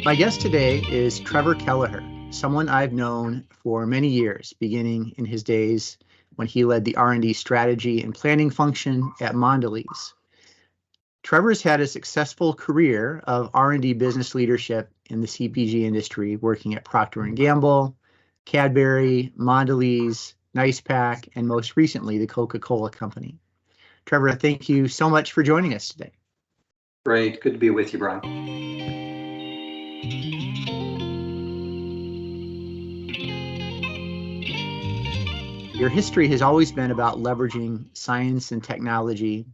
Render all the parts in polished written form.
My guest today is Trevour Kelleher, someone I've known for many years, beginning in his days when he led the R&D strategy and planning function at Mondelēz. Trevor's had a successful career of R&D business leadership in the CPG industry, working at Procter Gamble, Cadbury, Mondelēz, Nice-Pak, and most recently, the Coca-Cola company. Trevour, thank you so much for joining us today. Great. Good to be with you, Brian. Your history has always been about leveraging science and technology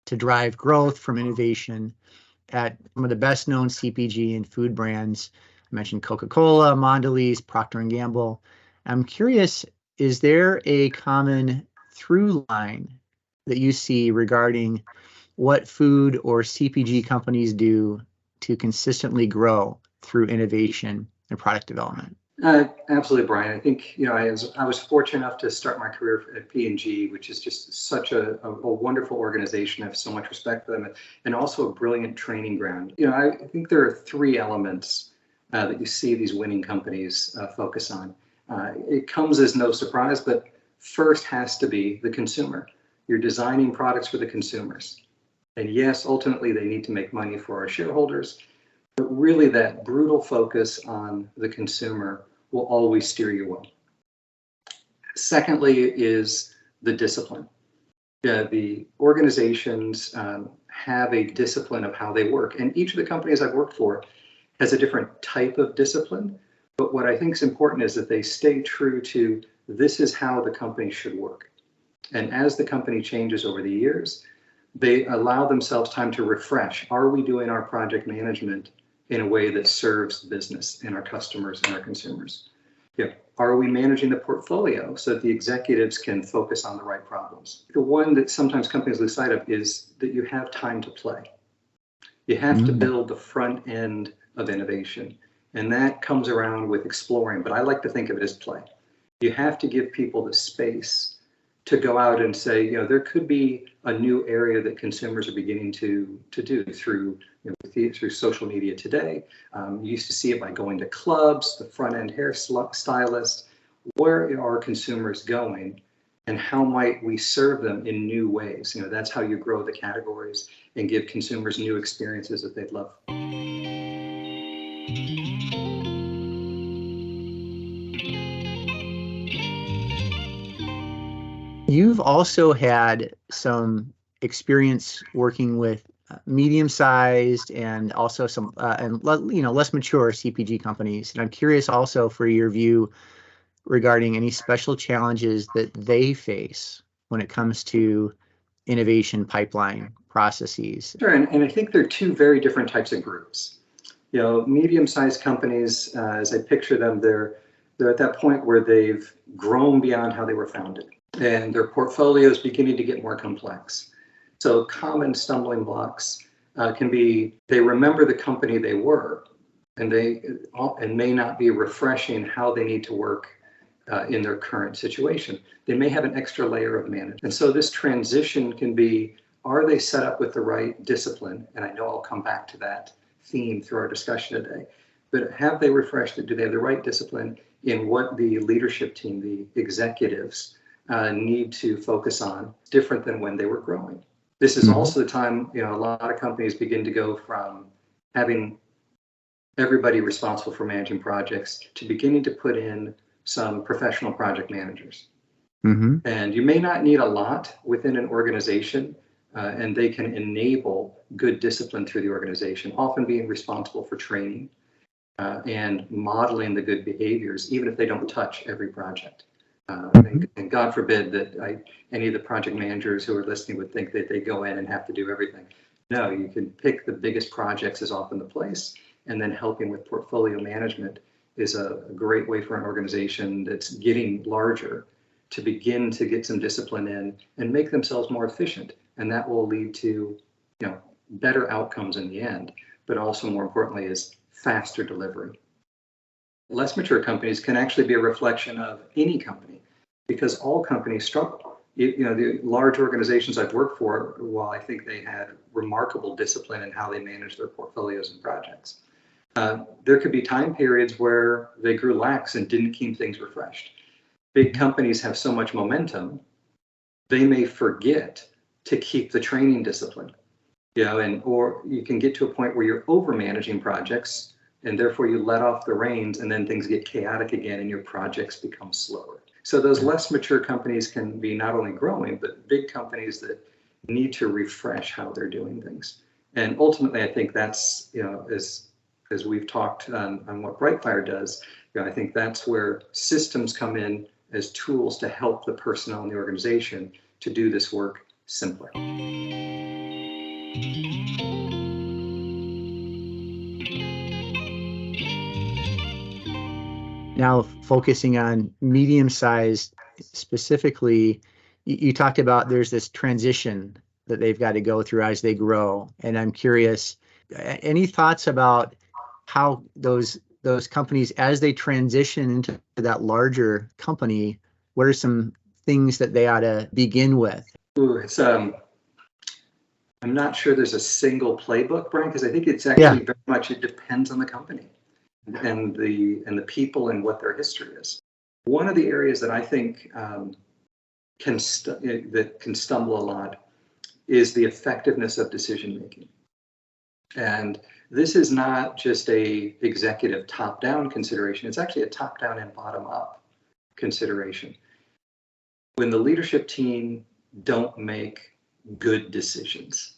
to drive growth from innovation at some of the best known CPG and food brands. I mentioned Coca-Cola, Mondelēz, Procter & Gamble. I'm curious, is there a common through line that you see regarding what food or CPG companies do to consistently grow through innovation and product development? Absolutely, Brian. I think, I was fortunate enough to start my career at P&G, which is just such a wonderful organization. I have so much respect for them, and also a brilliant training ground. I think there are three elements that you see these winning companies focus on. It comes as no surprise, but first has to be the consumer. You're designing products for the consumers. And yes, ultimately, they need to make money for our shareholders. But really, that brutal focus on the consumer will always steer you well. Secondly is the discipline. The organizations have a discipline of how they work. And each of the companies I've worked for has a different type of discipline. But what I think is important is that they stay true to this is how the company should work. And as the company changes over the years, they allow themselves time to refresh. Are we doing our project management in a way that serves the business and our customers and our consumers? Are we managing the portfolio so that the executives can focus on the right problems? The one that sometimes companies lose sight of is that you have time to play. You have to build the front end of innovation, and that comes around with exploring, but I like to think of it as play. You have to give people the space to go out and say, there could be a new area that consumers are beginning to do through through social media today. You used to see it by going to clubs, the front end hair stylist. Where are consumers going, and how might we serve them in new ways? That's how you grow the categories and give consumers new experiences that they'd love. You've also had some experience working with medium-sized and also some less mature CPG companies, and I'm curious also for your view regarding any special challenges that they face when it comes to innovation pipeline processes. Sure, and I think there are two very different types of groups. Medium-sized companies, as I picture them, they're at that point where they've grown beyond how they were founded, and their portfolio is beginning to get more complex. So common stumbling blocks can be they remember the company they were, and may not be refreshing how they need to work in their current situation. They may have an extra layer of management. And so this transition can be, are they set up with the right discipline? And I know I'll come back to that theme through our discussion today. But have they refreshed it? Do they have the right discipline in what the leadership team, the executives, need to focus on, different than when they were growing? This is also the time, a lot of companies begin to go from having everybody responsible for managing projects to beginning to put in some professional project managers. And you may not need a lot within an organization, and they can enable good discipline through the organization, often being responsible for training and modeling the good behaviors, even if they don't touch every project. And God forbid that any of the project managers who are listening would think that they go in and have to do everything. No, you can pick the biggest projects is often the place, and then helping with portfolio management is a great way for an organization that's getting larger to begin to get some discipline in and make themselves more efficient. And that will lead to better outcomes in the end, but also more importantly is faster delivery. Less mature companies can actually be a reflection of any company, because all companies struggle. The large organizations I've worked for, while I think they had remarkable discipline in how they managed their portfolios and projects, there could be time periods where they grew lax and didn't keep things refreshed. Big companies have so much momentum, they may forget to keep the training discipline, or you can get to a point where you're over managing projects and therefore you let off the reins and then things get chaotic again and your projects become slower. So those less mature companies can be not only growing, but big companies that need to refresh how they're doing things. And ultimately, I think that's, as we've talked on what Brightfire does, I think that's where systems come in as tools to help the personnel in the organization to do this work simpler. Now, focusing on medium-sized specifically, you talked about there's this transition that they've got to go through as they grow. And I'm curious, any thoughts about how those companies, as they transition into that larger company, what are some things that they ought to begin with? I'm not sure there's a single playbook, Brian, because I think it's actually very much, it depends on the company and the people and what their history is. One of the areas that I think can stumble a lot is the effectiveness of decision making. And this is not just a executive top-down consideration, it's actually a top-down and bottom-up consideration. When the leadership team don't make good decisions,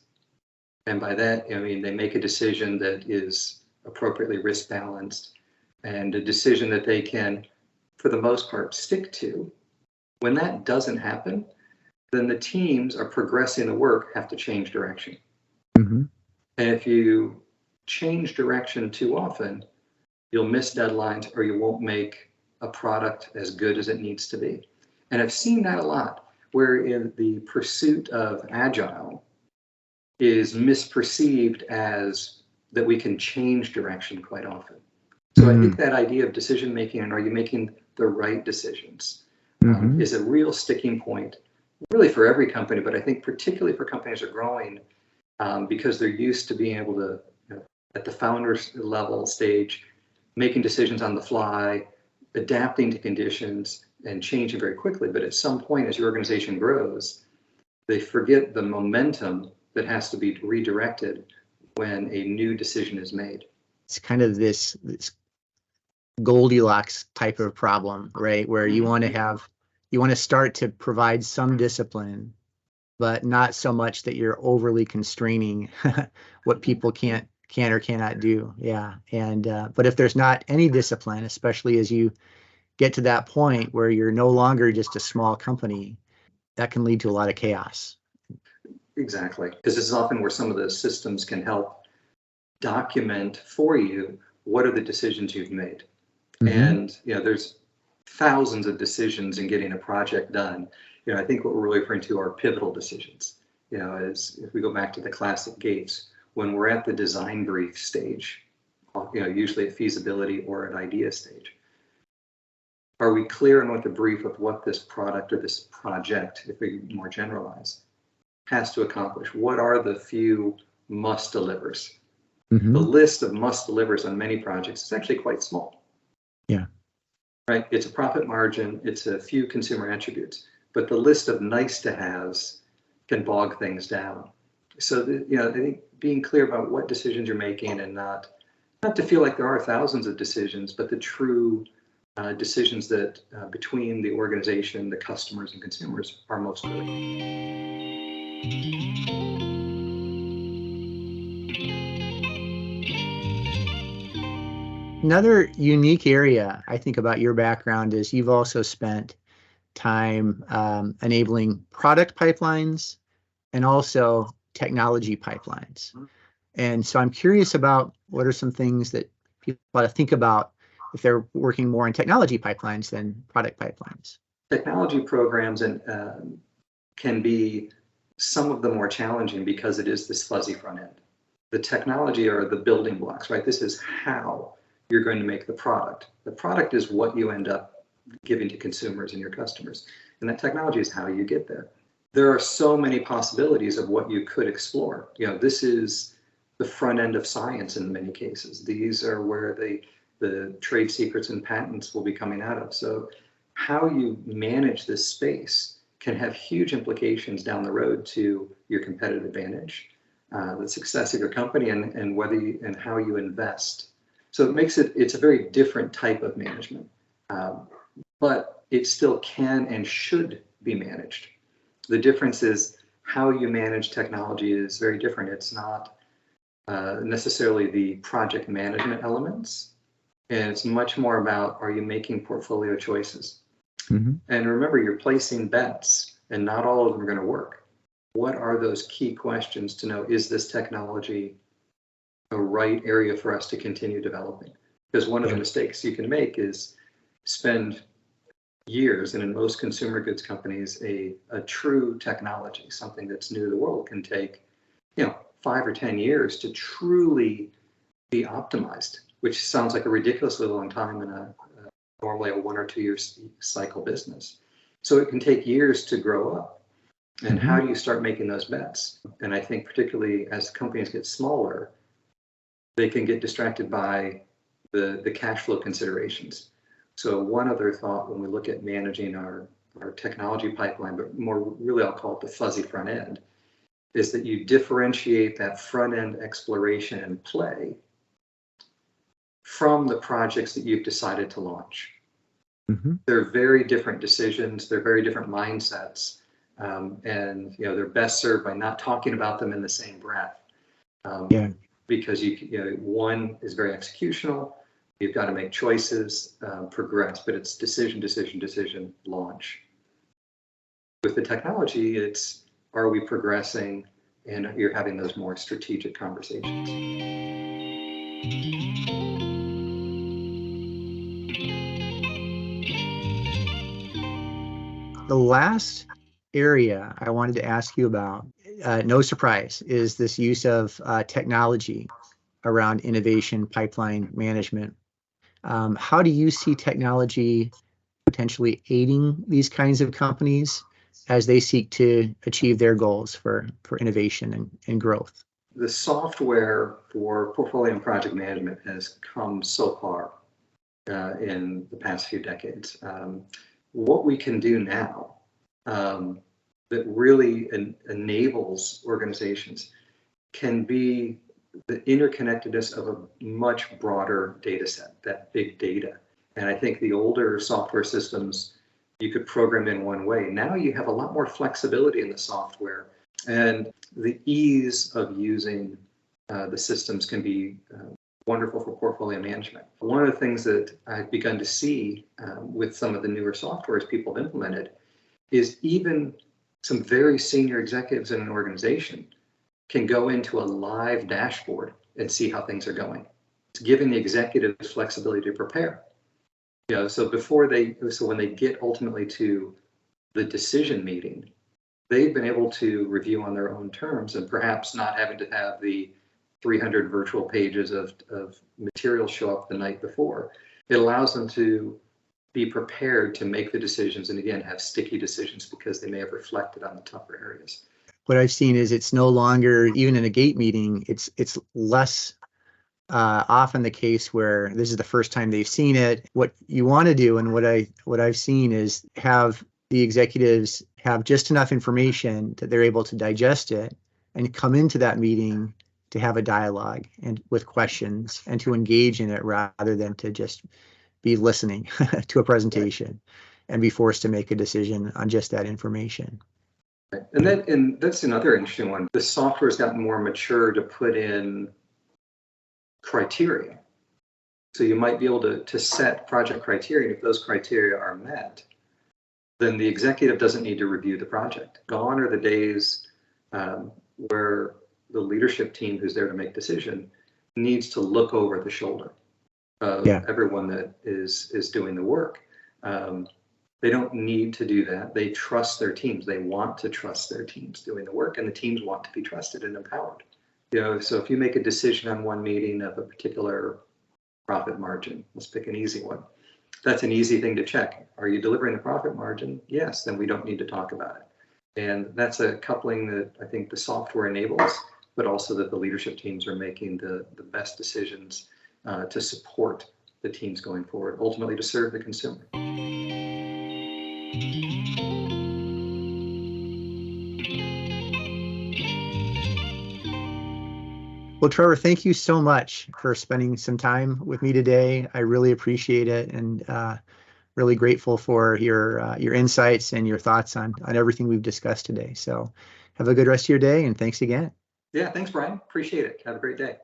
and by that I mean they make a decision that is appropriately risk balanced and a decision that they can, for the most part, stick to. When that doesn't happen, then the teams are progressing the work have to change direction. Mm-hmm. And if you change direction too often, you'll miss deadlines or you won't make a product as good as it needs to be. And I've seen that a lot, where in the pursuit of agile is misperceived as that we can change direction quite often. So I think that idea of decision making and are you making the right decisions is a real sticking point, really for every company, but I think particularly for companies that are growing because they're used to being able to, at the founders level stage, making decisions on the fly, adapting to conditions and changing very quickly. But at some point, as your organization grows, they forget the momentum that has to be redirected when a new decision is made. It's kind of this Goldilocks type of problem, right? Where you want to start to provide some discipline, but not so much that you're overly constraining what people can or cannot do. Yeah. And but if there's not any discipline, especially as you get to that point where you're no longer just a small company, that can lead to a lot of chaos. Exactly. Because this is often where some of the systems can help document for you what are the decisions you've made. And there's thousands of decisions in getting a project done. I think what we're really referring to are pivotal decisions. Is if we go back to the classic gates, when we're at the design brief stage, usually at feasibility or at idea stage, are we clear on what the brief of what this product or this project, if we more generalize, has to accomplish? What are the few must delivers? The list of must delivers on many projects is actually quite small. Yeah. Right. It's a profit margin. It's a few consumer attributes, but the list of nice to haves can bog things down. So, I think being clear about what decisions you're making and not to feel like there are thousands of decisions, but the true decisions that between the organization, the customers and consumers are most critical. Another unique area I think about your background is you've also spent time enabling product pipelines and also technology pipelines. And so I'm curious about what are some things that people ought to think about if they're working more in technology pipelines than product pipelines. Technology programs can be some of the more challenging because it is this fuzzy front end. The technology are the building blocks, right? This is how you're going to make the product. The product is what you end up giving to consumers and your customers. And that technology is how you get there. There are so many possibilities of what you could explore. This is the front end of science in many cases. These are where the trade secrets and patents will be coming out of. So how you manage this space can have huge implications down the road to your competitive advantage, the success of your company, and and how you invest. So it's a very different type of management, but it still can and should be managed. The difference is how you manage technology is very different. It's not necessarily the project management elements, and it's much more about, are you making portfolio choices? Mm-hmm. And remember, you're placing bets, and not all of them are going to work. What are those key questions to know, is this technology a right area for us to continue developing? Because one of the mistakes you can make is spend years, and in most consumer goods companies, a true technology, something that's new to the world, can take 5 or 10 years to truly be optimized, which sounds like a ridiculously long time in normally a 1 or 2 year cycle business. So it can take years to grow up. And mm-hmm. How do you start making those bets? And I think particularly as companies get smaller, they can get distracted by the cash flow considerations. So one other thought when we look at managing our technology pipeline, but more really I'll call it the fuzzy front end, is that you differentiate that front end exploration and play from the projects that you've decided to launch. Mm-hmm. They're very different decisions. They're very different mindsets. And they're best served by not talking about them in the same breath. Because one is very executional. You've got to make choices, progress, but it's decision, launch. With the technology, it's, are we progressing? And you're having those more strategic conversations. The last area I wanted to ask you about, no surprise, is this use of technology around innovation pipeline management. How do you see technology potentially aiding these kinds of companies as they seek to achieve their goals for innovation and growth? The software for portfolio and project management has come so far in the past few decades. What we can do now that really enables organizations can be the interconnectedness of a much broader data set, that big data. And I think the older software systems, you could program in one way. Now you have a lot more flexibility in the software, and the ease of using the systems can be wonderful for portfolio management. One of the things that I've begun to see with some of the newer softwares people have implemented is even some very senior executives in an organization can go into a live dashboard and see how things are going. It's giving the executives flexibility to prepare. So when they get ultimately to the decision meeting, they've been able to review on their own terms and perhaps not having to have the 300 virtual pages of material show up the night before. It allows them to be prepared to make the decisions and again have sticky decisions because they may have reflected on the tougher areas. What I've seen is it's no longer, even in a gate meeting, it's less often the case where this is the first time they've seen it. What you want to do, and what I've seen is have the executives have just enough information that they're able to digest it and come into that meeting to have a dialogue and with questions and to engage in it rather than to just be listening to a presentation and be forced to make a decision on just that information. And that's another interesting one. The software's gotten more mature to put in criteria. So you might be able to set project criteria. If those criteria are met, then the executive doesn't need to review the project. Gone are the days where the leadership team who's there to make decision needs to look over the shoulder of everyone that is doing the work. They don't need to do that. They trust their teams. They want to trust their teams doing the work, and the teams want to be trusted and empowered. So if you make a decision on one meeting of a particular profit margin, let's pick an easy one. That's an easy thing to check. Are you delivering the profit margin? Yes, then we don't need to talk about it. And that's a coupling that I think the software enables, but also that the leadership teams are making the best decisions to support the teams going forward, ultimately to serve the consumer. Well, Trevor, thank you so much for spending some time with me today. I really appreciate it, and really grateful for your insights and your thoughts on everything we've discussed today. So have a good rest of your day, and thanks again. Yeah, thanks, Brian. Appreciate it. Have a great day.